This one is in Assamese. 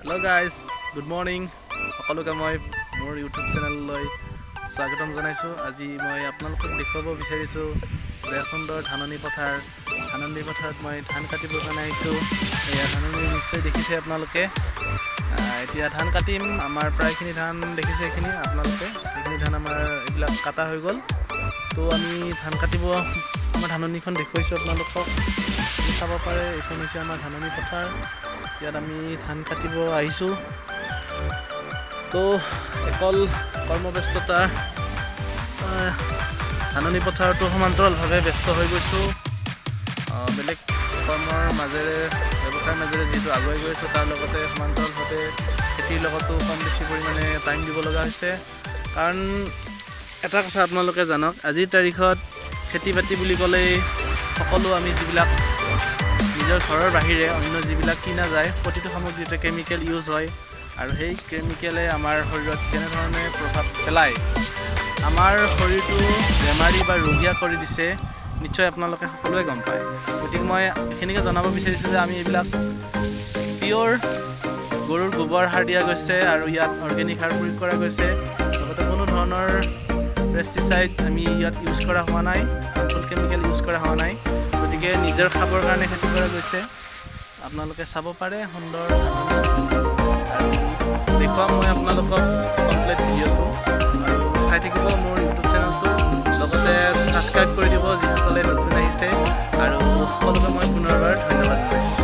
Hello guys, good morning. সকলোকে মই মোৰ ইউটিউব চেনেললৈ স্বাগতম জনাইছোঁ। আজি মই আপোনালোকক দেখুৱাব বিচাৰিছোঁ যে সুন্দৰ ধাননি পথাৰত মই ধান কাটিবৰ কাৰণে আহিছোঁ। এয়া ধাননি নিশ্চয় দেখিছে আপোনালোকে। এতিয়া ধান কাটিম। আমাৰ প্ৰায়খিনি ধান দেখিছে এইখিনি আপোনালোকে। এইখিনি ধান আমাৰ এইবিলাক কাটা হৈ গ'ল। তো আমি ধান কাটিব আমাৰ ধাননিখন দেখুৱাইছোঁ আপোনালোকক। চাব পাৰে এইখন হৈছে আমাৰ ধাননি পথাৰ। ইয়াত আমি ধান কাটিব আহিছোঁ। তো অকল কৰ্মব্যস্ততা ধাননি পথাৰতো সমান্তৰালভাৱে ব্যস্ত হৈ গৈছোঁ। বেলেগ কৰ্মৰ মাজেৰে ব্যৱসায়ৰ মাজেৰে যিহেতু আগুৱাই গৈ আছোঁ, তাৰ লগতে সমান্তৰালভাৱে খেতিৰ লগতো কম বেছি পৰিমাণে টাইম দিব লগা হৈছে। কাৰণ এটা কথা আপোনালোকে জানক, আজিৰ তাৰিখত খেতি বাতি বুলি ক'লেই সকলো আমি যিবিলাক নিজৰ ঘৰৰ বাহিৰে অন্য যিবিলাক কিনা যায়, প্ৰতিটো সামগ্ৰীতে কেমিকেল ইউজ হয়। আৰু সেই কেমিকেলে আমাৰ শৰীৰত কেনেধৰণে প্ৰভাৱ পেলায়, আমাৰ শৰীৰটো বেমাৰী বা ৰোগীয়া কৰি দিছে, নিশ্চয় আপোনালোকে সকলোৱে গম পায়। গতিকে মই এইখিনিকে জনাব বিচাৰিছোঁ যে আমি এইবিলাক পিয়'ৰ গৰুৰ গোবৰ সাৰ দিয়া গৈছে আৰু ইয়াত অৰ্গেনিক সাৰ প্ৰয়োগ কৰা গৈছে। লগতে কোনো ধৰণৰ পেষ্টিচাইড আমি ইয়াত ইউজ কৰা হোৱা নাই, হাৰ্মফুল কেমিকেল ইউজ কৰা হোৱা নাই। গতিকে নিজৰ খাবৰ কাৰণে খেতি কৰা গৈছে। আপোনালোকে চাব পাৰে সুন্দৰ আৰু দেখুৱাম মই আপোনালোকক কমপ্লিট ভিডিঅ'টো। আৰু চাই থাকিব মোৰ ইউটিউব চেনেলটো, লগতে ছাবস্ক্ৰাইব কৰি দিব যিসকলে নতুন আহিছে। আৰু সকলোকে মই পুনৰবাৰ ধন্যবাদ জনাইছোঁ।